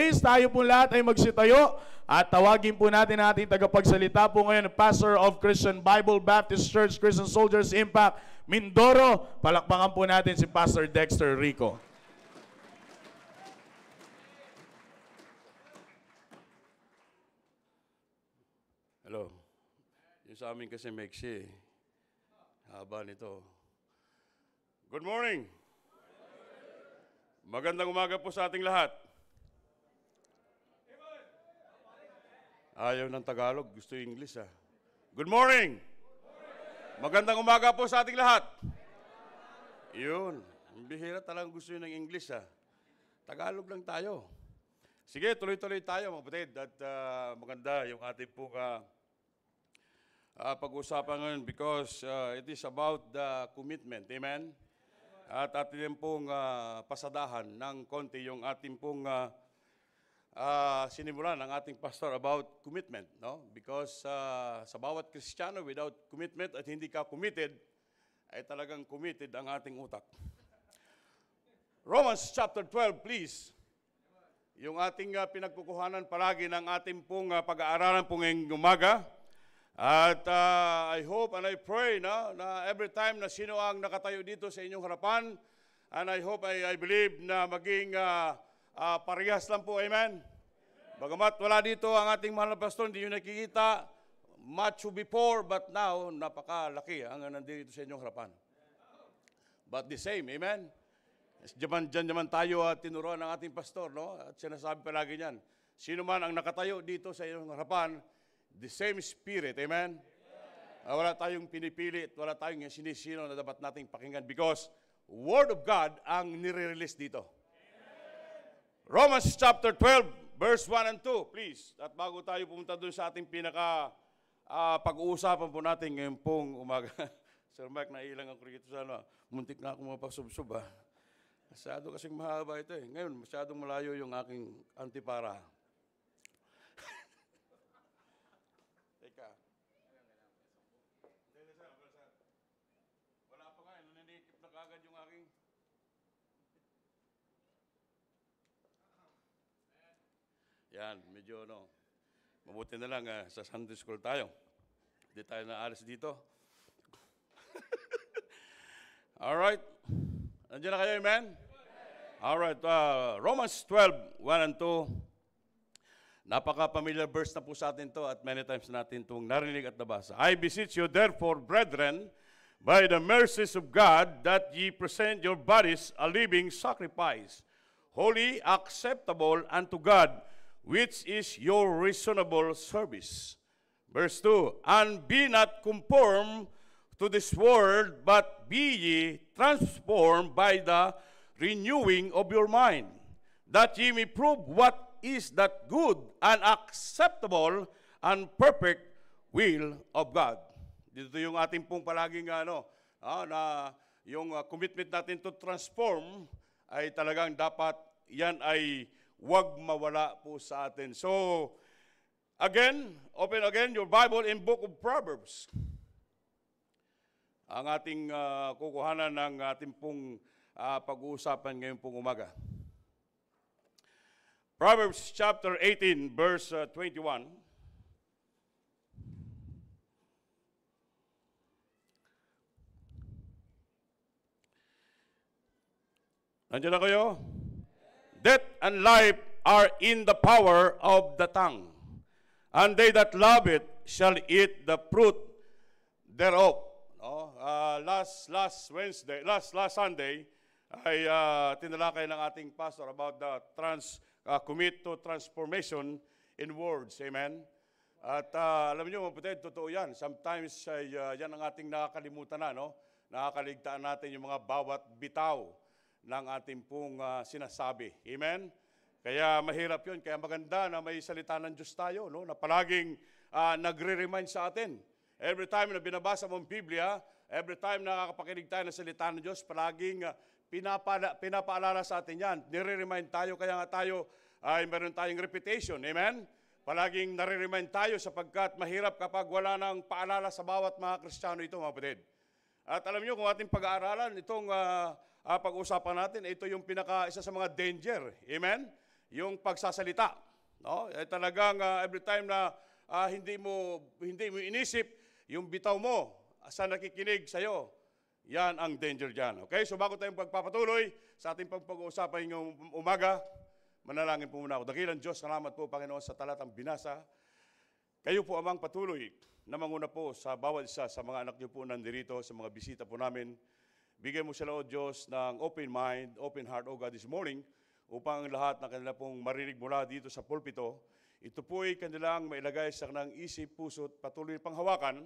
please, tayo po lahat ay magsitayo at tawagin po natin ang ating tagapagsalita po ngayon, Pastor of Christian Bible Baptist Church, Christian Soldiers Impact, Mindoro. Palakpakan po natin si Pastor Dexter Rico. Hello. Yung sa amin kasi maiksi. Haba nito. Good morning. Magandang umaga po sa ating lahat. Ayaw ng Tagalog, gusto yung English ah. Good morning. Magandang umaga po sa ating lahat. Yun. Ang bihira talagang gusto yun ng English ah. Tagalog lang tayo. Sige, tuloy-tuloy tayo mga kapatid. At maganda yung ating pong pag-usapan ngayon because it is about the commitment. Amen? At atin pong pasadahan ng konti yung ating pong sinimulan ng ating pastor about commitment. No? Because sa bawat Kristiyano, without commitment at hindi ka committed, ay talagang committed ang ating utak. Romans chapter 12, please. Yung ating pinagkukuhanan palagi ng ating pong pag-aaralan pong ngayong umaga. At I hope and I pray na every time na sino ang nakatayo dito sa inyong harapan, and I hope, I believe na maging parehas lang po, amen? Bagamat wala dito ang ating mahal na pastor, hindi nyo nakikita much before, but now, napakalaki ang nandito sa inyong harapan. But the same, amen? Diyan naman tayo tinuruan ng ating pastor, no? At sinasabi palagi niyan, sino man ang nakatayo dito sa inyong harapan, the same spirit, amen? Wala tayong pinipili at wala tayong sinisino na dapat nating pakinggan because Word of God ang nire-release dito. Romans chapter 12, verse 1 and 2, please. At bago tayo pumunta doon sa ating pag-uusapan po natin ngayon pong umaga. Sir Mike, nailang ako rito sa muntik na ako mapasubsob ha. Masyado kasing mahaba ito eh. Ngayon, masyadong malayo yung aking antipara. Yan, medyo mabuti na lang sa Sunday school tayo. Hindi tayo naalis dito. Alright. Nandiyan na kayo, amen? Alright, Romans 12, 1 and 2. Napaka-familiar verse na po sa atin to at many times natin itong narinig at nabasa. I beseech you therefore, brethren, by the mercies of God, that ye present your bodies a living sacrifice, holy, acceptable unto God, which is your reasonable service. Verse 2, and be not conformed to this world, but be ye transformed by the renewing of your mind, that ye may prove what is that good and acceptable and perfect will of God. Dito yung ating pong palaging na yung commitment natin to transform ay talagang dapat yan ay wag mawala po sa atin. So, again, open again your Bible in Book of Proverbs. Ang ating kukuhanan ng ating pong pag-uusapan ngayon pong umaga. Proverbs chapter 18, verse 21. Nandiyan na kayo? Death and life are in the power of the tongue, and they that love it shall eat the fruit thereof. Last Sunday ay tinalakay ng ating pastor about the commit to transformation in words. Amen? At alam niyo, kapatid, totoo yan. Sometimes yan ang ating nakakalimutan na, no? Nakakaligtaan natin yung mga bawat bitaw ng ating pong sinasabi. Amen? Kaya mahirap yun. Kaya maganda na may salita ng Diyos tayo, no? Na palaging nagre-remind sa atin. Every time na binabasa mo ang Biblia, every time na nakakapakinig tayo ng salita ng Diyos, palaging pinapaalala sa atin yan. Nire-remind tayo, kaya nga tayo ay meron tayong reputation. Amen? Palaging nare-remind tayo sapagkat mahirap kapag wala nang paalala sa bawat mga Kristiyano ito, mga kapatid. At alam niyo, kung ating pag-aaralan, itong pag-usapan natin, ito yung isa sa mga danger. Amen? yung pagsasalita. No? Talagang every time na hindi mo inisip yung bitaw mo sa nakikinig sa'yo, yan ang danger dyan. Okay? So bago tayong pagpapatuloy sa ating pag-uusapan ngayong umaga, manalangin po muna ako. Dakilang Diyos, salamat po Panginoon sa talatang binasa. Kayo po amang patuloy na manguna po sa bawat isa sa mga anak niyo po nandirito, sa mga bisita po namin. Bigyan mo sila, O Diyos, ng open mind, open heart, O God, this morning, upang lahat na kanila pong marinig mula dito sa pulpito, ito po ay kanilang mailagay sa kanilang isip, puso at patuloy panghawakan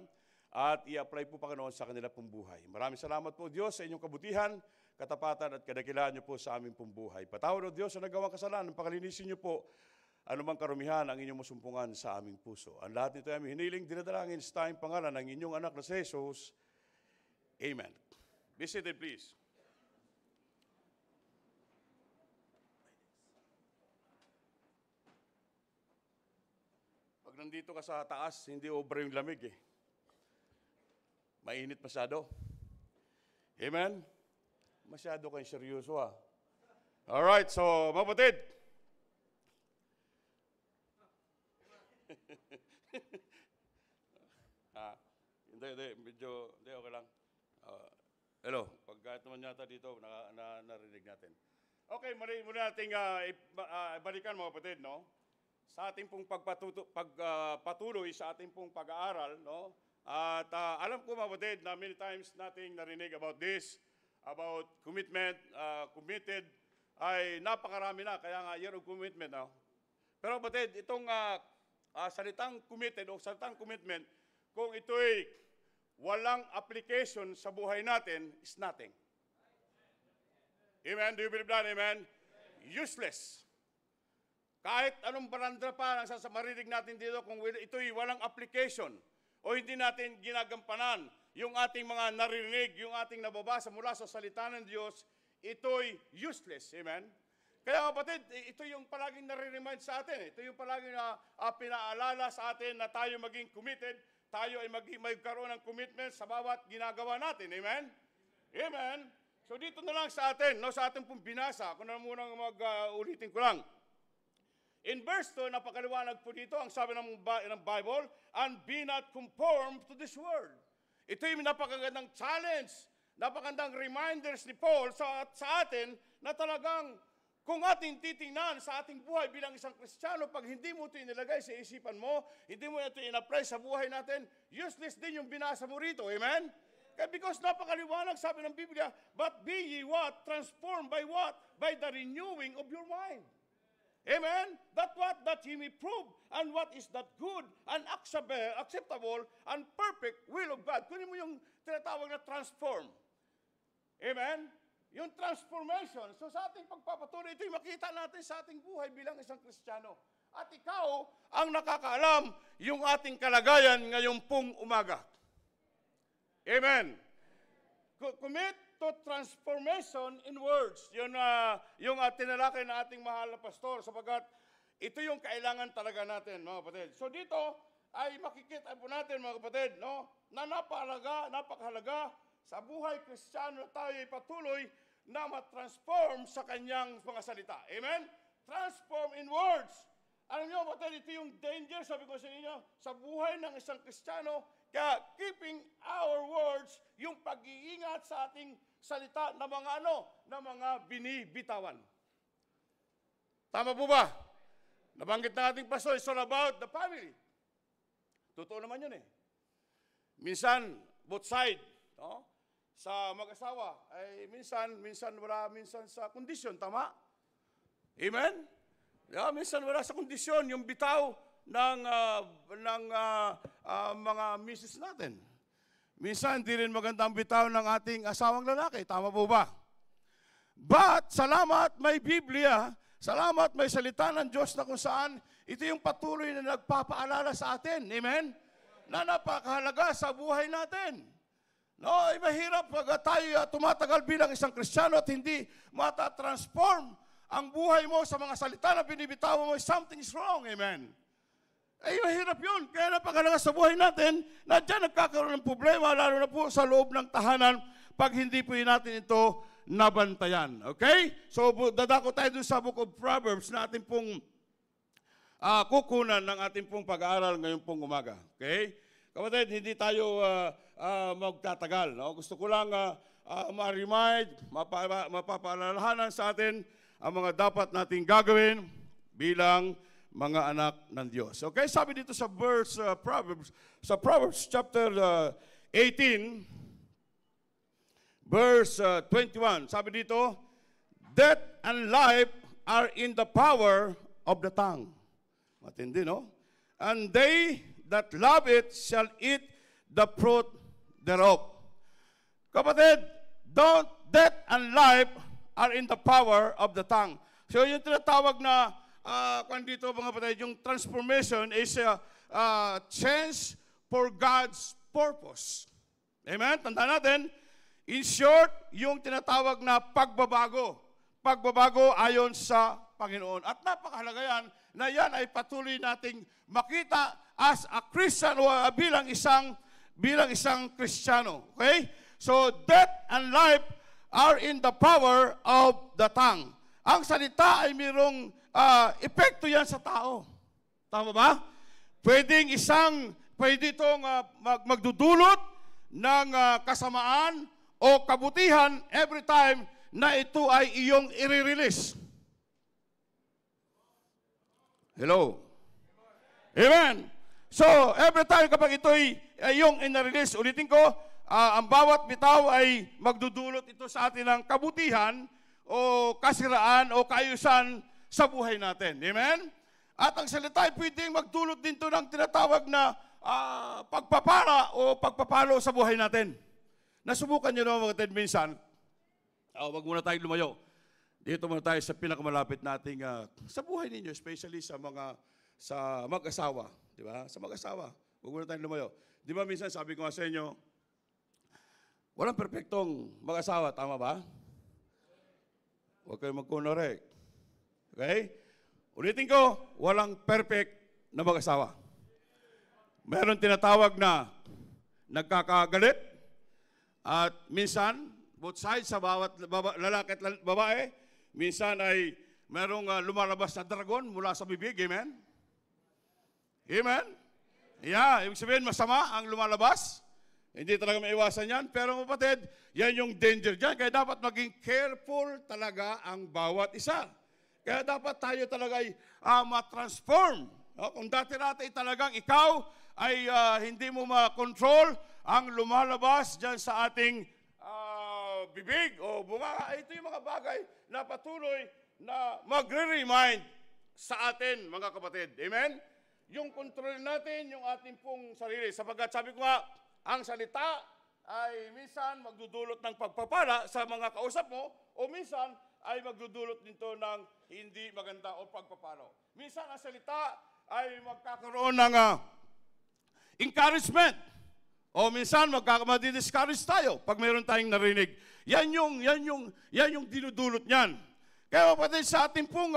at i-apply po Panginoon sa kanila pong buhay. Maraming salamat po Diyos sa inyong kabutihan, katapatan at kadakilaan niyo po sa aming pong buhay. Patawad o Diyos sa nagawang kasalanan, pakalinisin niyo po anumang karumihan ang inyong masumpungan sa aming puso. Ang lahat nito ay aming hiniling, dinadalangin sa tayong pangalan ng inyong anak na si Jesus. Amen. Be seated please. Pag nandito ka sa taas, hindi obra yung lamig eh. Mainit masyado. Amen? Masyado kayong seryoso ah. Alright, so mapatid. Hindi, okay lang. Hello, pagkat naman yata dito, narinig natin. Okay, muna nating balikan mga kapatid, no? Sa ating pong pagpatuloy sa ating pong pag-aaral, no? At alam ko mga kapatid na many times nating narinig about this, about commitment, committed, ay napakarami na, kaya nga year of commitment, no? Pero kapatid, itong salitang committed o salitang commitment, kung ito'y walang application sa buhay natin, is nothing. Amen? Do you believe that? Amen? Useless. Kahit anong barandra pa ang marinig natin dito, kung ito'y walang application o hindi natin ginagampanan yung ating mga narinig, yung ating nababasa mula sa salita ng Diyos, ito'y useless. Amen? Kaya kapatid, ito yung palaging nare-remind sa atin. Ito yung palaging pinaalala sa atin na tayo maging committed, tayo ay magkaroon ng commitment sa bawat ginagawa natin. Amen? Amen? So dito na lang sa atin, no, sa ating pong binasa, ako na munang ulitin ko lang. In verse 2, napakaliwanag po dito, ang sabi ng Bible, and be not conformed to this world. Ito yung napakagandang challenge, napakagandang reminders ni Paul sa atin na talagang kung ating titingnan sa ating buhay bilang isang Kristiyano, pag hindi mo ito inilagay sa isipan mo, hindi mo ito in-apply sa buhay natin, useless din yung binasa mo rito. Amen? Because napakaliwanag, sabi ng Biblia, but be ye what? Transformed by what? By the renewing of your mind. Amen? That ye may prove, and what is that good, and acceptable, and perfect will of God. Kunin mo yung tinatawag na transform. Amen? Yung transformation. So sa ating pagpapatuloy, ito'y makita natin sa ating buhay bilang isang Kristiyano. At ikaw ang nakakaalam yung ating kalagayan ngayong pong umaga. Amen. Commit to transformation in words. Yun yung tinalakay na ating mahal na pastor sapagkat ito yung kailangan talaga natin, mga kapatid. So dito ay makikita po natin, mga kapatid, no, na napakahalaga sa buhay Kristiyano tayo ay patuloy na matransform sa kanyang mga salita. Amen? Transform in words. Alam niyo, kapatid, ito yung danger, sabi ko sa inyo, sa buhay ng isang Kristiyano, kaya keeping our words, yung pag-iingat sa ating salita na mga binibitawan. Tama po ba? Nabanggit na ating pastor, it's all about the family. Totoo naman yun eh. Minsan, both side, no? Sa mag-asawa, ay minsan wala, minsan sa kondisyon, tama? Amen? Yeah, minsan wala sa kondisyon, yung bitaw ng mga misis natin. Minsan, hindi rin magandang bitaw ng ating asawang lalaki, tama po ba? But, salamat may Biblia, salamat may salita ng Diyos na kung saan, ito yung patuloy na nagpapaalala sa atin, amen? Na napakahalaga sa buhay natin. No, ay mahirap pag tayo tumatagal bilang isang Kristiyano at hindi matatransform ang buhay mo sa mga salita na binibitawan mo, something is wrong, amen? Ay mahirap yun. Kaya napakahalaga sa buhay natin na dyan nagkakaroon ng problema, lalo na po sa loob ng tahanan, pag hindi po natin ito nabantayan. Okay? So, dadako tayo dun sa Book of Proverbs na ating pong kukunan ng ating pong pag-aaral ngayon pong umaga. Okay? Kapatid, hindi tayo magtatagal. No? Gusto ko lang ma-remind, mapapaalalahanan sa atin ang mga dapat nating gagawin bilang mga anak ng Diyos. Okay? Sabi dito sa Proverbs chapter 18, verse 21, sabi dito, death and life are in the power of the tongue. Matindi, no? And they that love it shall eat the fruit thereof. Kapatid, death and life are in the power of the tongue. So yung tinatawag na, kung dito mga kapatid, yung transformation is a change for God's purpose. Amen? Tandaan natin, in short, yung tinatawag na pagbabago. Pagbabago ayon sa Panginoon. At napakahalaga yan, na yan ay patuloy nating makita as a Christian o bilang isang Kristiyano. Okay? So, death and life are in the power of the tongue. Ang salita ay mayroong epekto yan sa tao. Tama ba? Pwede itong magdudulot ng kasamaan o kabutihan every time na ito ay iyong i-release. Hello? Amen. So, every time kapag ito ay iyong i-release, ulitin ko, ang bawat bitaw ay magdudulot ito sa atin ng kabutihan o kasiraan o kaayusan sa buhay natin. Amen? At ang salita ay pwedeng magdulot din ito ng tinatawag na pagpapara o pagpapalo sa buhay natin. Nasubukan nyo naman mga kapatid minsan, wag muna tayong lumayo. Dito muna tayo sa pinakamalapit nating, sa buhay ninyo, especially sa mag-asawa. Di ba? Sa mag-asawa. Wag muna tayong lumayo. Di ba minsan sabi ko nga sa inyo, walang perfectong mag-asawa, tama ba? Huwag kayong mag-correct. Okay? Ulitin ko, walang perfect na mag-asawa. Meron tinatawag na nagkakagalit at minsan, both sides sa bawat lalaki at babae, minsan ay merong lumalabas na dragon mula sa bibig. Amen? Amen? Yeah, ibig sabihin masama ang lumalabas. Hindi talaga maiwasan yan. Pero kapatid, yan yung danger dyan. Kaya dapat maging careful talaga ang bawat isa. Kaya dapat tayo talaga ay ma-transform. Kung dati-dati talagang ikaw ay hindi mo ma-control ang lumalabas dyan sa ating bibig o bunga, ito yung mga bagay na patuloy na magre-remind sa atin, mga kapatid. Amen? Yung control natin, yung ating pong sarili. Sapagkat sabi ko nga, ang salita ay minsan magdudulot ng pagpapala sa mga kausap mo o minsan ay magdudulot nito ng hindi maganda o pagpapalo. Minsan ang salita ay magkakaroon ng encouragement. O minsan madi-discourage tayo pag mayroon tayong narinig. Yan yung dinudulot niyan. Kaya kapatid, sa ating pong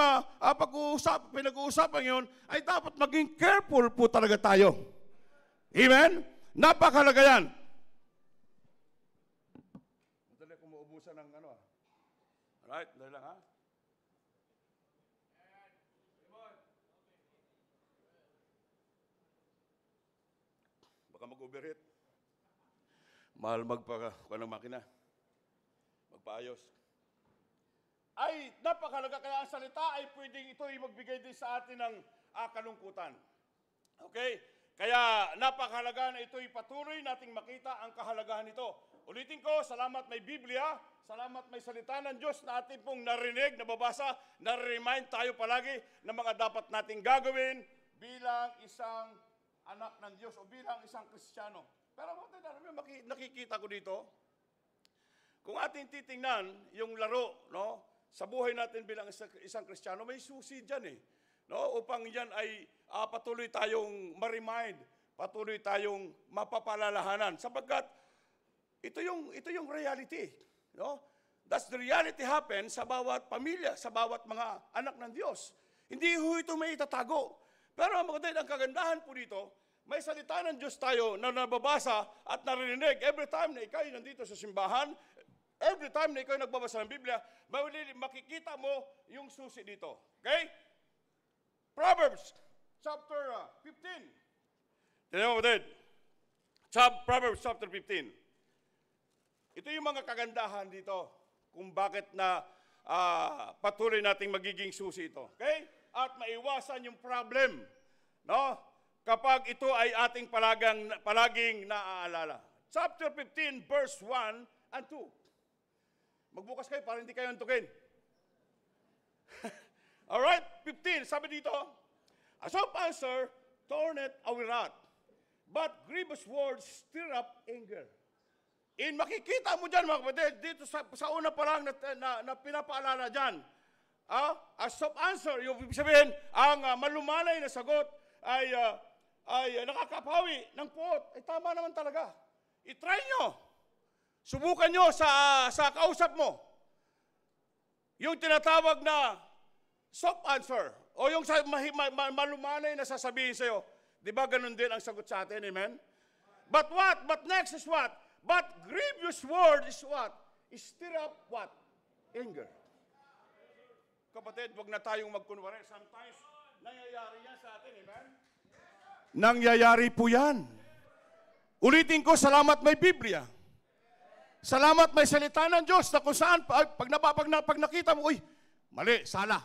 pinag-uusapan ngayon, ay dapat maging careful po talaga tayo. Amen? Napakalaga yan. Madali kung maubusan ng ano. Alright, dali lang ha. Baka mag-overheat. Mahal magpa ng makina. Magpaayos. Ay, napakalaga kaya ang salita ay pwedeng ito ay magbigay din sa atin ng kalungkutan. Okay? Kaya napakahalaga na ito'y patuloy nating makita ang kahalagahan nito. Ulitin ko, salamat may Biblia, salamat may salita ng Diyos na ating pong narinig, nababasa, na-remind tayo palagi ng mga dapat nating gagawin bilang isang anak ng Diyos o bilang isang Kristiyano. Pero nakikita ko dito, kung ating titingnan yung laro, no? Sa buhay natin bilang isang Kristiyano, may susi dyan eh. No? Upang yan ay patuloy tayong ma-remind, patuloy tayong mapapalalahanan. Sapagkat ito yung reality. No? That's the reality happen sa bawat pamilya, sa bawat mga anak ng Diyos. Hindi ho ito may itatago. Pero mga kapatid, ang kagandahan po dito, may salita ng Diyos tayo na nababasa at narinig every time na ikaw nandito sa simbahan, Every time na ikaw nagbabasa ng Biblia, makikita mo yung susi dito. Okay? Proverbs chapter 15. Tignan mo din. Proverbs chapter 15. Ito yung mga kagandahan dito kung bakit na patuloy nating magiging susi ito. Okay? At maiwasan yung problem. No? Kapag ito ay ating palaging naaalala. Chapter 15, verse 1 and 2. Magbukas kayo para hindi kayo antukin. Alright, 15, sabi dito, a soft answer turneth away wrath, but grievous words stir up anger. Makikita mo dyan mga kapatid, dito sa una pa lang na pinapaalala dyan. A soft answer, yung sabihin, ang malumanay na sagot ay nakakapawi ng puot. Ay tama naman talaga. I-try nyo. Subukan nyo sa kausap mo. Yung tinatawag na soft answer o yung malumanay na sasabihin sa'yo. Di ba ganun din ang sagot sa atin? Amen? But what? But next is what? But grievous word is what? Stir up what? Anger. Kapatid, wag na tayong magkunwari. Sometimes, nangyayari yan sa atin. Amen? Nangyayari po yan. Ulitin ko, salamat may Biblia. Salamat may salita ng Diyos na kung saan, pag nakita mo, uy, mali, sala.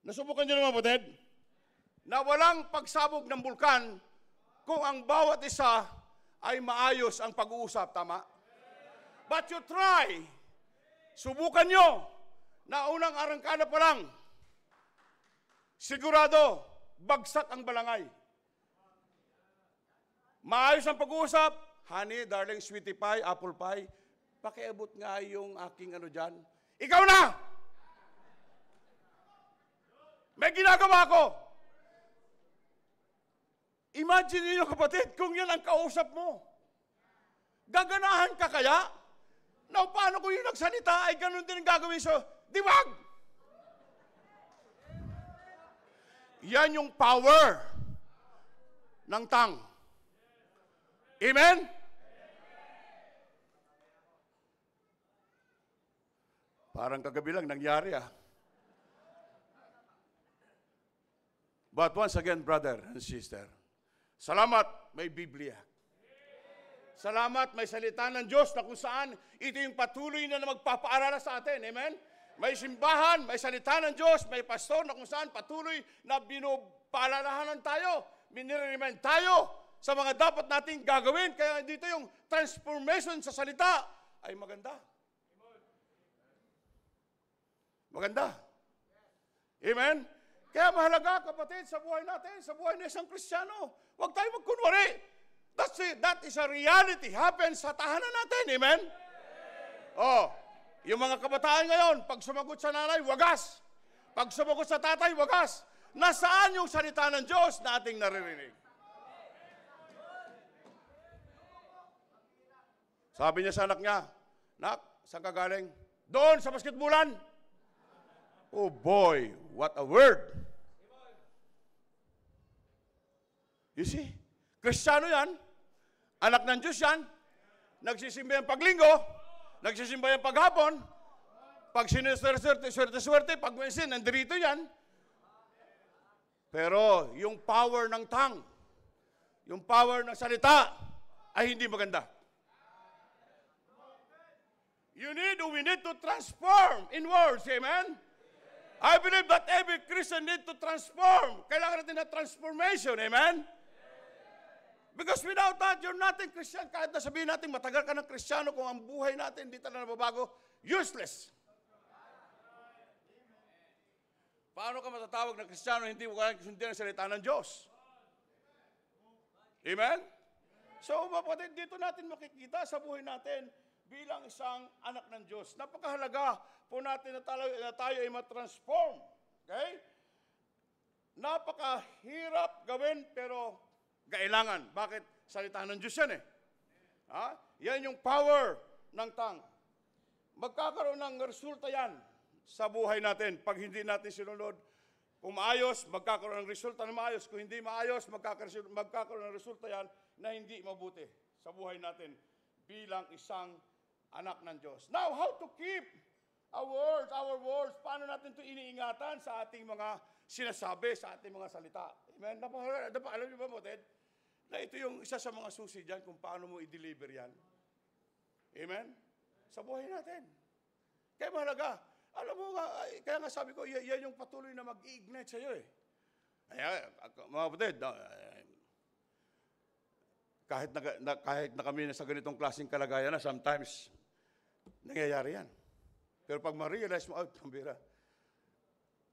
Nasubukan nyo naman, kapatid, na walang pagsabog ng bulkan kung ang bawat isa ay maayos ang pag-uusap, tama? But you try, subukan nyo, na unang arangkada pa lang, sigurado, bagsak ang balangay. Maayos ang pag-uusap, honey, darling, sweetie pie, apple pie, pakiabot nga yung aking ano dyan. Ikaw na! May ginagawa ko. Imagine niyo kapatid, kung yan ang kausap mo. Gaganahan ka kaya? Now, paano kung yung nagsalita ay ganun din ang gagawin so, di wag! Yan yung power ng tongue. Amen? Parang kagabi lang nangyari But once again, brother and sister, salamat may Biblia. Salamat may salita ng Diyos na kung saan ito yung patuloy na magpapaarala sa atin. Amen? May simbahan, may salita ng Diyos, may pastor na kung saan patuloy na binupaalalahanan tayo, miniremind tayo sa mga dapat nating gagawin. Kaya dito yung transformation sa salita ay maganda. Maganda. Amen? Kaya mahalaga, kapatid, sa buhay natin, sa buhay ng isang Kristiyano, huwag tayo magkunwari. That is a reality. Happens sa tahanan natin. Amen? Oh, yung mga kabataan ngayon, pag sumagot sa nanay, wagas. Pag sumagot sa tatay, wagas. Nasaan yung salita ng Diyos na ating naririnig? Sabi niya sa anak niya, Nak, saan ka galing? Doon sa basketbulan. Oh boy, what a word. You see, Kristiyano yan, anak ng Diyos yan, nagsisimba yung paglinggo, nagsisimba yung paghapon, pag siniswerte, pag minsan, nandirito yan. Pero yung power ng tongue, yung power ng salita, ay hindi maganda. We need to transform in words, amen? I believe that every Christian need to transform. Kailangan natin na transformation, amen? Because without that, you're nothing Christian. Kahit na sabihin natin, matagal ka ng Kristiyano, kung ang buhay natin hindi talaga nababago, useless. Paano ka matatawag na Kristiyano, hindi mo kaya sundin ang salita ng Diyos? Amen? So, kapatid, dito natin makikita sa buhay natin bilang isang anak ng Diyos. Napakahalaga po natin na tayo ay matransform. Okay? Napakahirap gawin, pero kailangan. Bakit? Salita ng Diyos yan Yan yung power ng tongue. Magkakaroon ng resulta yan sa buhay natin. Pag hindi natin sinunod, kung maayos, magkakaroon ng resulta na maayos. Kung hindi maayos, magkakaroon ng resulta yan na hindi mabuti sa buhay natin bilang isang anak ng Diyos. Now, how to keep our words, paano natin ito iniingatan sa ating mga sinasabi, sa ating mga salita. Amen? Alam niyo ba, Moted, na ito yung isa sa mga susi dyan kung paano mo i-deliver yan. Amen? Sa buhay natin. Kaya mahalaga. Alam mo nga, kaya nga sabi ko, yan yung patuloy na mag-ignite sa iyo eh. Kaya, mga kapatid, kahit na kami sa ganitong klaseng kalagayan na, sometimes, nangyayari yan. Pero pag ma-realize mo, pambira,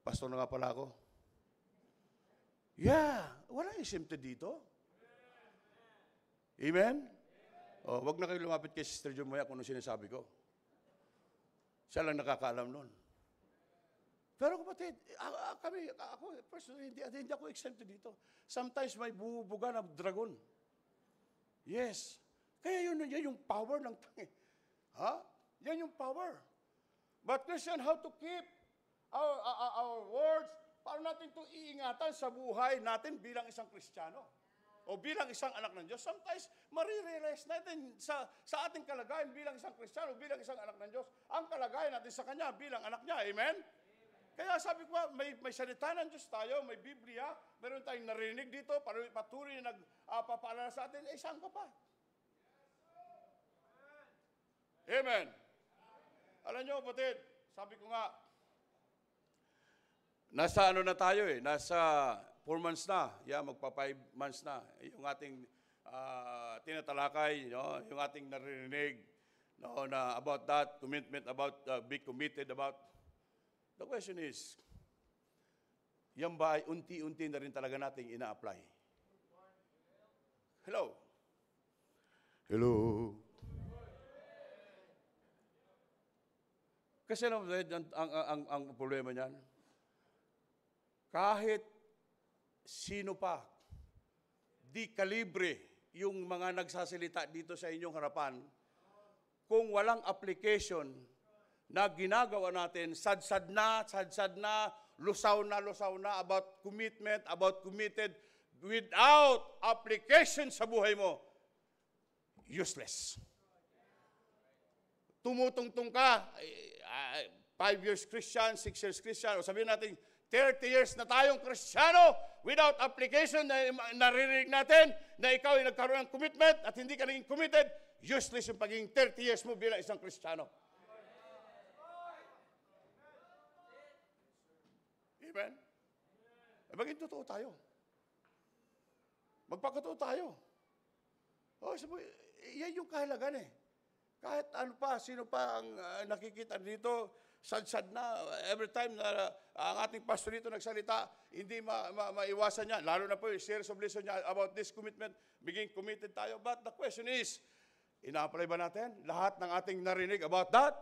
pastor na nga pala ako. Yeah, wala isimte dito. Amen? O, wag na kayo lumapit kay Sister Jumaya kung ano sinasabi ko. Siya lang nakakaalam nun. Pero kapatid, ako personally, hindi ako exempted dito. Sometimes may bumubuga na dragon. Yes. Kaya yan yung power ng tangi. Ha? Yan yung power. But Christian, how to keep our words, paano natin ito iingatan sa buhay natin bilang isang Kristiyano? O bilang isang anak ng Diyos? Sometimes, marirealize natin sa ating kalagayan bilang isang Kristiyano, bilang isang anak ng Diyos, ang kalagayan natin sa Kanya bilang anak niya. Amen? Kaya sabi ko, may salita ng Diyos tayo, may Biblia, meron tayong narinig dito, patuloy na nagpapaalala sa atin, saan ka pa? Amen. Alam nyo, kapatid, sabi ko nga, nasa ano na tayo eh, nasa 4 months na, magpa 5 months na, yung ating tinatalakay, yung ating narinig, na about that, commitment, about be committed, about. The question is, yan ba ay unti-unti na rin talaga nating ina-apply? Hello? Hello? Kasi ang problema niyan, kahit sino pa, di kalibre yung mga nagsasalita dito sa inyong harapan, kung walang application na ginagawa natin, sadsad na, lusaw na about commitment, about committed, without application sa buhay mo, useless. Tumutungtong ka, 5 years Christian, 6 years Christian, o sabihin natin, 30 years na tayong Kristiyano, without application, na naririnig natin na ikaw ay nagkaroon ng commitment at hindi ka naging committed, useless yung pagiging 30 years mo bilang isang Kristiyano. Amen? Maging totoo tayo. Magpakatotoo tayo. Sabi, yan yung kahalagan eh. Kahit ano pa, sino pa ang nakikita dito, sad-sad na, every time na ang ating pastor dito nagsalita, hindi maiwasan niya. Lalo na po yung series of lesson niya about this commitment, being committed tayo. But the question is, ina-apply ba natin lahat ng ating narinig about that?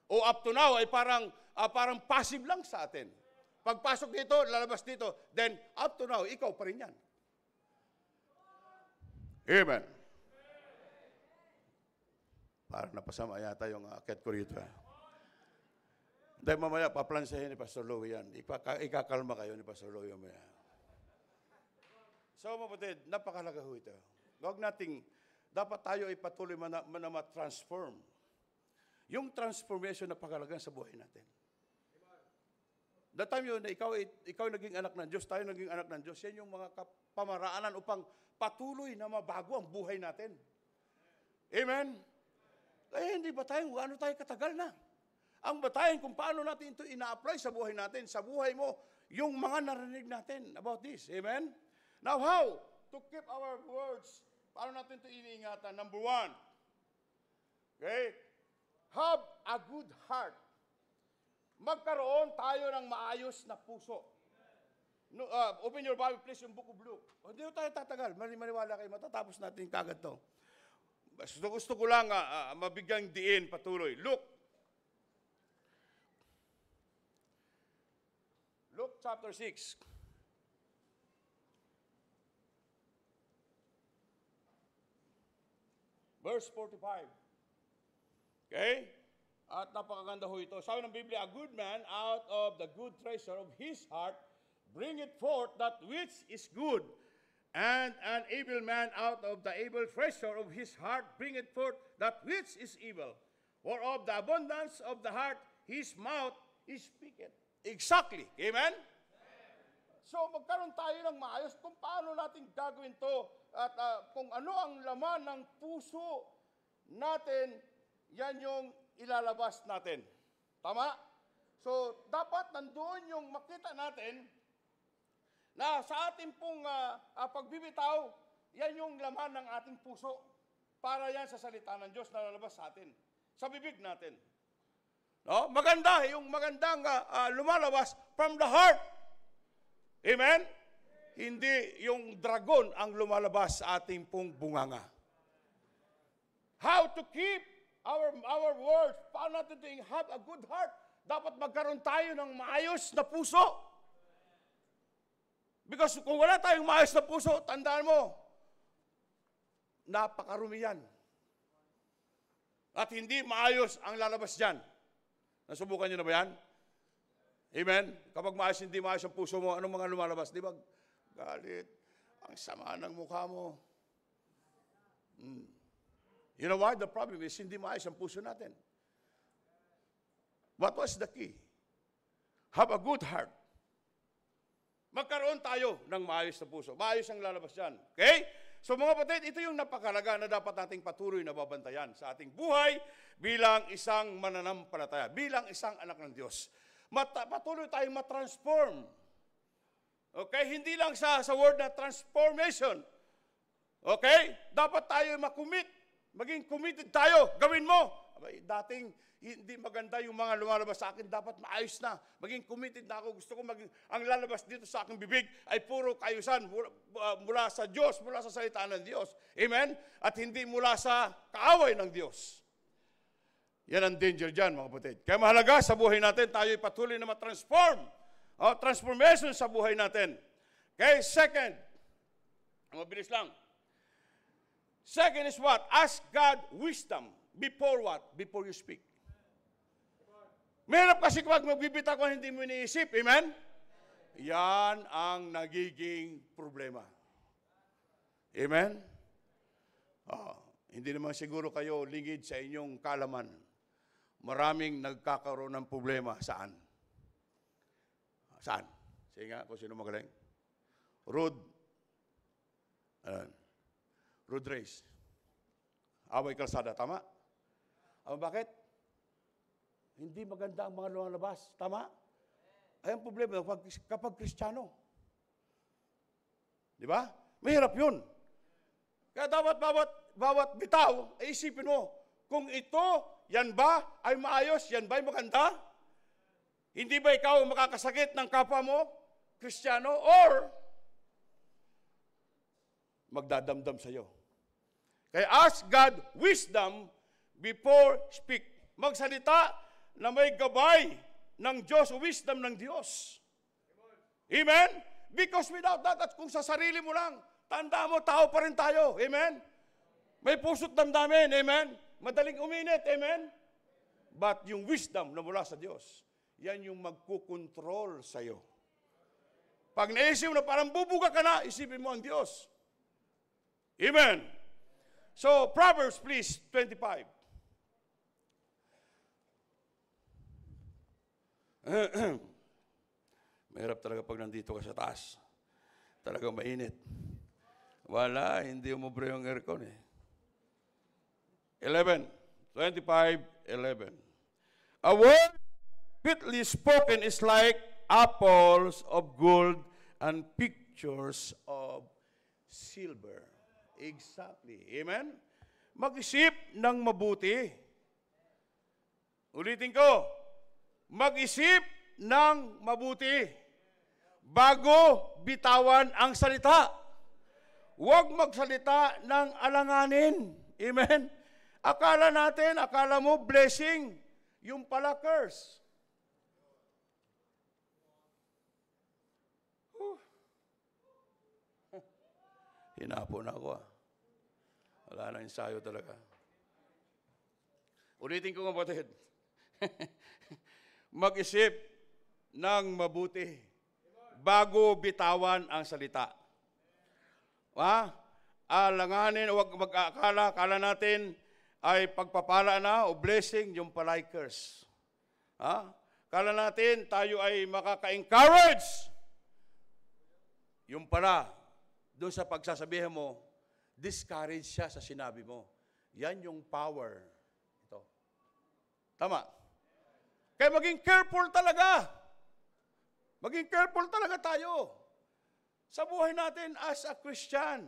O up to now ay parang passive lang sa atin? Pagpasok dito, lalabas dito, then up to now, ikaw pa rin yan. Amen. Parang napasama yata yung akit ko rito. Dahil mamaya, paplansahin ni Pastor Louie yan. Ikakalma kayo ni Pastor Louie mamaya. So, mapatid, napakalaga ho ito. Huwag nating, dapat tayo ay patuloy na ma-transform. Yung transformation na napakalaga sa buhay natin. That time yun, ikaw naging anak ng Diyos, tayo naging anak ng Diyos, yan yung mga pamaraanan upang patuloy na mabago ang buhay natin. Amen? Kaya hindi ba tayo katagal na? Ang batayan kung paano natin ito ina-apply sa buhay natin, sa buhay mo, yung mga narinig natin about this. Amen? Now, how to keep our words? Paano natin ito iniingatan? Number 1, okay? Have a good heart. Magkaroon tayo ng maayos na puso. No, open your Bible, please, yung Book of Luke. Hindi tayo tatagal. Maniwala kayo, matatapos natin kagad to. Gusto ko lang mabigyang diin patuloy. Luke chapter 6. Verse 45. Okay? At napakaganda ho ito. Sabi ng Biblia, a good man out of the good treasure of his heart bringeth forth that which is good. And an able man out of the able treasure of his heart bringeth forth that which is evil. For of the abundance of the heart, his mouth speaketh. Exactly. Amen? So magkaroon tayo ng maayos kung paano natin gagawin to at kung ano ang laman ng puso natin, yan yung ilalabas natin. Tama? So dapat nandoon yung makita natin na sa ating pong pagbibitaw, yan yung laman ng ating puso para yan sa salita ng Diyos na lalabas sa atin, sa bibig natin. No? Maganda, yung magandang lumalabas from the heart. Amen? Hindi yung dragon ang lumalabas sa ating pong bunganga. How to keep our words, paano natin to have a good heart? Dapat magkaroon tayo ng maayos na puso. Because kung wala tayong maayos na puso, tandaan mo, napakarumi yan. At hindi maayos ang lalabas dyan. Nasubukan nyo na ba yan? Amen? Kapag maayos, hindi maayos ang puso mo, anong mga lumalabas? Di ba? Galit. Ang sama ng mukha mo. You know why? The problem is, hindi maayos ang puso natin. What was the key? Have a good heart. Magkaroon tayo ng maayos na puso. Maayos ang lalabas dyan. Okay? So mga kapatid, ito yung napakalaga na dapat nating patuloy na babantayan sa ating buhay bilang isang mananampalataya, bilang isang anak ng Diyos. Patuloy tayong matransform. Okay? Hindi lang sa word na transformation. Okay? Dapat tayo makommit. Maging committed tayo. Gawin mo. Dating hindi maganda yung mga lumalabas sa akin, dapat maayos na. Maging committed na ako. Gusto ko ang lalabas dito sa aking bibig ay puro kaayusan mula sa Diyos, mula sa salita ng Diyos. Amen? At hindi mula sa kaaway ng Diyos. Yan ang danger dyan, mga kapatid. Kaya mahalaga sa buhay natin, tayo ay patuloy na matransform. Transformation sa buhay natin. Okay, second. Mabilis lang. Second is what? Ask God wisdom. Before what? Before you speak. Mahirap kasi kapag magbibita ko, hindi mo iniisip. Amen? Yan ang nagiging problema. Amen? Hindi naman siguro kayo lingid sa inyong kalaman. Maraming nagkakaroon ng problema. Saan? Saan? Sige nga, kung sino magaling. Road race. Away kalsada, tama? Bakit? Hindi maganda ang mga lumalabas. Tama? Ay ang problema kapag Kristiyano. Di ba? Mahirap yun. Kaya dapat bawat bitaw, ay isipin mo, kung ito, yan ba ay maayos? Yan ba ay maganda? Hindi ba ikaw makakasakit ng kapwa mo, Kristiyano? Or magdadamdam sa iyo. Kaya ask God wisdom before speak. Magsalita na may gabay ng Diyos, wisdom ng Diyos. Amen? Because without that, at kung sa sarili mo lang, tanda mo, tao pa rin tayo. Amen? May puso't damdamin. Amen? Madaling uminit. Amen? But yung wisdom na mula sa Diyos, yan yung magkukontrol sa iyo. Pag naisip mo na parang bubuga ka na, isipin mo ang Diyos. Amen? So, Proverbs please, 25. Mahirap talaga pag nandito ka sa taas. Talagang mainit. Wala, hindi umubre yung aircon eh. 25:11. A word fitly spoken is like apples of gold and pictures of silver. Exactly. Amen? Mag-isip ng mabuti. Ulitin ko. Mag-isip ng mabuti bago bitawan ang salita. Huwag magsalita ng alanganin. Amen? Akala mo blessing, yung pala curse. Hinapon ako Wala na ensayo talaga. Ulitin ko kapatid. Mag-isip ng mabuti bago bitawan ang salita. Alanganin, huwag mag-akala natin ay pagpapala na o blessing, yung pala'y curse. Ha? Kala natin tayo ay makaka-encourage. Yung pala, doon sa pagsasabihin mo, discourage siya sa sinabi mo. Yan yung power. Ito. Tama. Kaya maging careful talaga. Maging careful talaga tayo. Sa buhay natin as a Christian.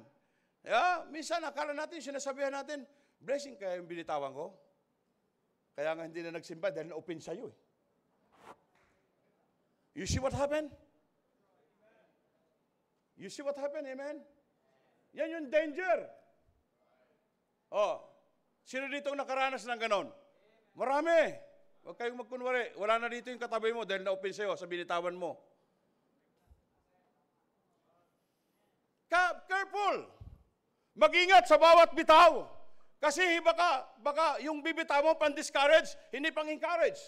Minsan akala natin, sinasabihan natin, blessing kaya yung binitawan ko. Kaya nga hindi na nagsimba dahil na-open sa'yo. You see what happened? You see what happened, amen? Yan yung danger. Sino dito ang nakaranas ng ganon? Marami. Huwag kayong magkunwari. Wala na dito yung katabi mo dahil na-open sa'yo sa binitawan mo. Careful. Mag-ingat sa bawat bitaw. Kasi baka yung bibitaw mo pang-discourage, hindi pang-encourage.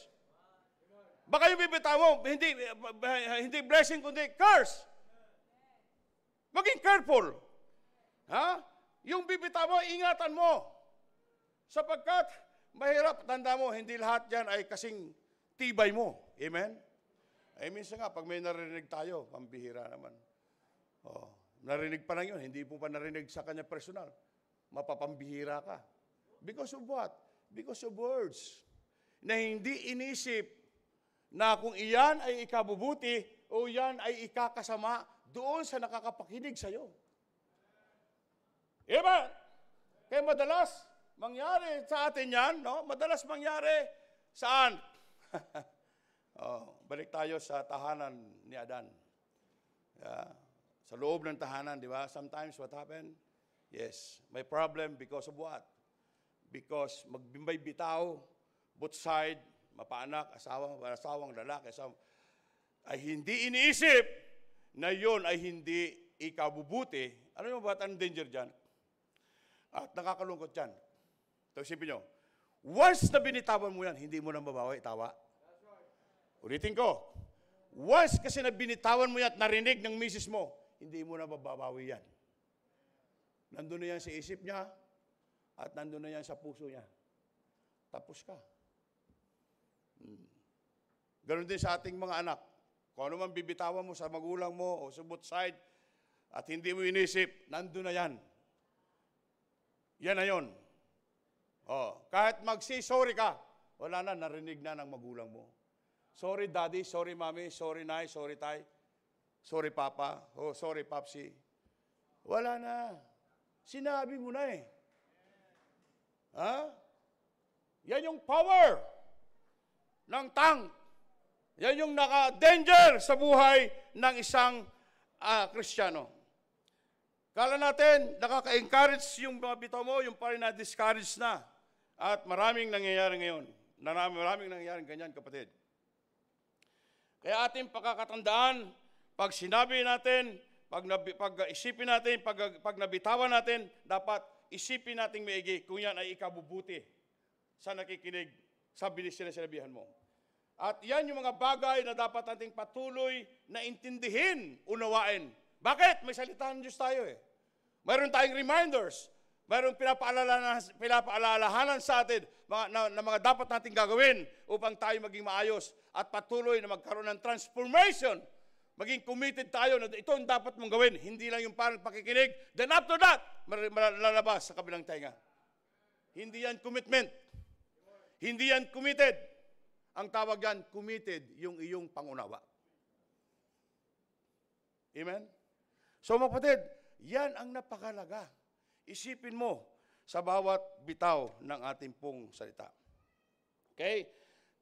Baka yung bibitaw mo, hindi blessing, kundi curse. Maging careful. Yung bibitaw mo, ingatan mo. Sapagkat, mahirap, tanda mo, hindi lahat yan ay kasing tibay mo. Amen? Minsan nga, pag may narinig tayo, pambihira naman. Narinig pa lang yun, hindi po pa narinig sa kanya personal. Mapapambihira ka. Because of what? Because of words. Na hindi inisip na kung iyan ay ikabubuti o iyan ay ikakasama doon sa nakakapakinig sa'yo. Amen? Kaya madalas mangyari sa atin yan, no? Madalas mangyari saan? Balik tayo sa tahanan ni Adan. Sa loob ng tahanan, di ba? Sometimes what happened? Yes, may problem because of what? Because may bitaw, both side, mapaanak, asawang lalaki, ay hindi iniisip na yun ay hindi ikabubuti. Ano yung ba ang danger dyan? At nakakalungkot yan. Ito, isipin nyo. Once na binitawan mo yan, hindi mo na mabawi, tawa. Ulitin ko. Once kasi na binitawan mo yan at narinig ng misis mo, hindi mo na mababawi yan. Nandun na yan sa isip niya at nandun na yan sa puso niya. Tapos ka. Ganon din sa ating mga anak. Kung ano man bibitawan mo sa magulang mo o sa both side at hindi mo inisip, nandun na yan. Yan na yun. Kahit mag-say-sorry ka, wala na, narinig na ng magulang mo. Sorry daddy, sorry mommy, sorry nay, sorry tay, sorry papa, sorry papsi. Wala na. Sinabi mo na eh. Yan yung power ng tongue. Yan yung naka-danger sa buhay ng isang Kristiyano. Kala natin, nakaka-encourage yung mga bitaw mo, yung pa rin na-discourage na. At maraming nangyayari ngayon. Maraming nangyayari ganyan, kapatid. Kaya ating pagkakatandaan, pag sinabi natin, pag isipin natin, pag nabitawan natin, dapat isipin natin maigi kung yan ay ikabubuti sa nakikinig sa sinabihan mo. At yan yung mga bagay na dapat nating patuloy na intindihin, unawain. Bakit? May salita ng Diyos tayo eh. Mayroon tayong reminders. Mayroon pinapaalalahanan sa atin na mga dapat nating gagawin upang tayo maging maayos at patuloy na magkaroon ng transformation. Maging committed tayo na ito ang dapat mong gawin. Hindi lang yung parang pakikinig. Then after that, malalabas sa kabilang tainga. Hindi yan commitment. Hindi yan committed. Ang tawag yan, committed, yung iyong pangunawa. Amen? So kapatid, yan ang napakalaga. Isipin mo sa bawat bitaw ng ating pong salita. Okay?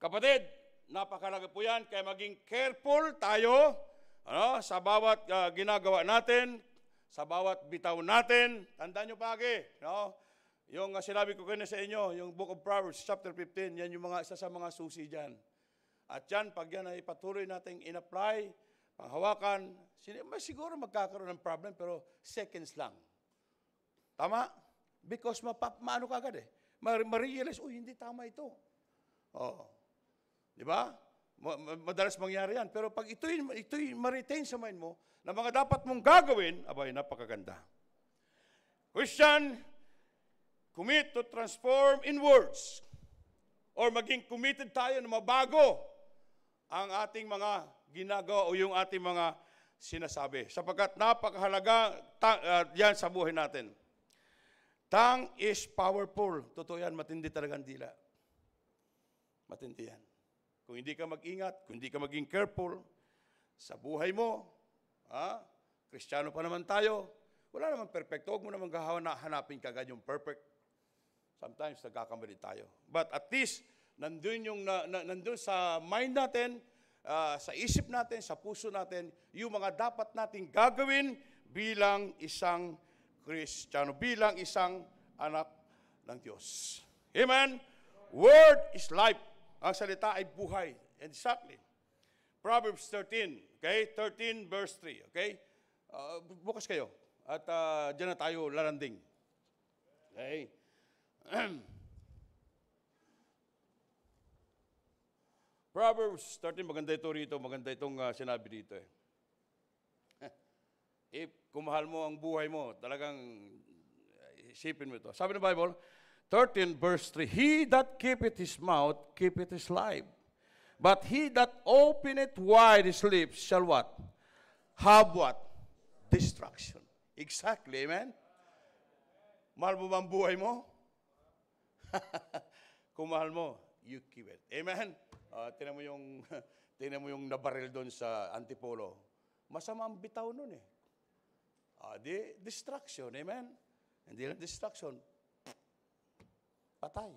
Kapatid, napakalaga po yan. Kaya maging careful tayo sa bawat ginagawa natin, sa bawat bitaw natin. Tandaan nyo pagi, yung sinabi ko kayo sa inyo, yung Book of Proverbs, chapter 15, yan yung isa sa mga susi dyan. At yan, pag yan ay patuloy nating in-apply, panghawakan, siguro magkakaroon ng problem, pero seconds lang. Tama? Because maano ka agad eh. Ma-realize, hindi tama ito. Di ba? Madalas mangyari yan. Pero pag ito'y ma-retain sa mind mo, na mga dapat mong gagawin, abay, napakaganda. Christian, commit to transform inwards or maging committed tayo na mabago ang ating mga ginagawa o yung ating mga sinasabi. Sapagkat napakahalaga yan sa buhay natin. Tongue is powerful. Totoo yan, matindi talagang dila. Matindi yan. Kung hindi ka mag-ingat, kung hindi ka maging careful sa buhay mo, Kristiyano pa naman tayo, wala naman perfecto. Huwag mo naman hanapin kagad yung perfect. Sometimes nagkakamali tayo. But at least, nandun sa mind natin, sa isip natin, sa puso natin, yung mga dapat nating gagawin bilang isang Kristiyano, bilang isang anak ng Diyos. Amen? Word is life. Ang salita ay buhay. Exactly. Proverbs 13, okay? 13 verse 3, okay? Bukas kayo. At dyan na tayo lalanding. Okay? Proverbs 13, maganda ito rito. Maganda itong sinabi dito eh. Kung mahal mo ang buhay mo, talagang isipin mo ito. Sabi ng Bible, 13 verse 3, He that keepeth his mouth, keepeth his life. But he that openeth wide his lips shall what? Have what? Destruction. Exactly, amen? Mahal mo ba ang buhay mo? Kung mahal mo, you keep it. Amen? Tingnan mo yung nabaril doon sa Antipolo. Masama ang bitaw nun eh. Destruction, amen? Hindi lang destruction. Patay.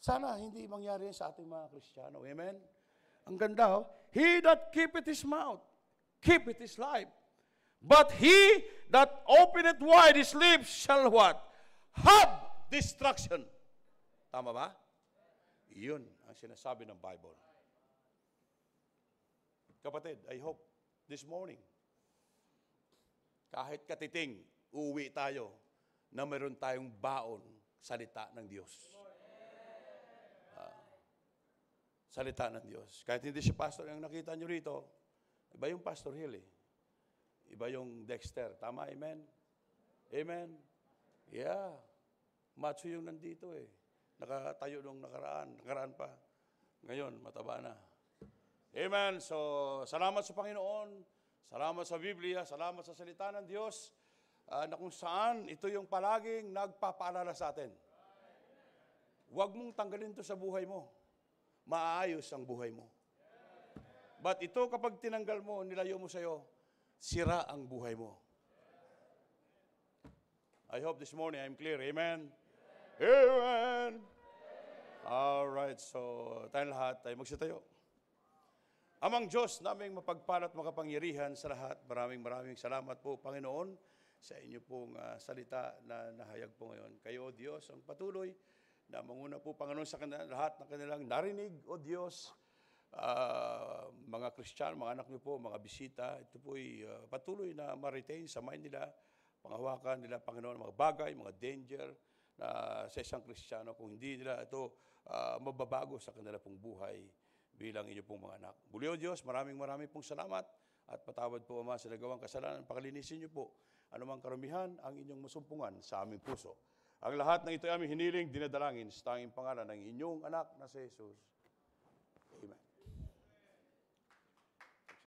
Sana hindi mangyari yan sa ating mga Kristiyano. Amen? Ang ganda, He that keepeth his mouth, keepeth his life. But he that openeth wide his lips shall what? Have destruction. Tama ba? Iyon ang sinasabi ng Bible. Kapatid, I hope this morning, kahit katiting, uuwi tayo na meron tayong baon, salita ng Diyos. Salita ng Diyos. Kahit hindi si pastor yung nakita nyo rito, iba yung Pastor Hill eh. Iba yung Dexter. Tama, amen? Amen? Yeah. Macho yung nandito eh. Nakatayo nung nakaraan pa. Ngayon, mataba na. Amen? So, salamat sa Panginoon. Salamat sa Biblia. Salamat sa salita ng Diyos. Na kung saan, ito yung palaging nagpapaalala sa atin. Huwag mong tanggalin ito sa buhay mo. Maayos ang buhay mo. But ito kapag tinanggal mo, nilayo mo sa'yo, sira ang buhay mo. I hope this morning I'm clear. Amen? Amen! Alright, so tayong lahat ay magsitayo. Amang Diyos naming mapagpalat makapangyarihan sa lahat, maraming salamat po, Panginoon, sa inyo pong salita na nahayag po ngayon. Kayo, Diyos, ang patuloy na manguna po, Panginoon, sa lahat ng kanilang narinig, O Diyos, mga Kristiyano, mga anak niyo po, mga bisita, ito po'y patuloy na ma-retain sa mind nila, panghawakan nila, Panginoon, mga bagay, mga danger na sa isang Kristiyano, kung hindi nila ito mababago sa kanila pong buhay bilang inyo pong mga anak. Muli, O Diyos, maraming pong salamat at patawad po, Ama, sa nagawang kasalanan. Pakalinisin niyo po anumang karumihan ang inyong masumpungan sa aming puso. Ang lahat ng ito ay aming hiniling, dinadalangin sa tanging pangalan ng inyong anak na si Jesus.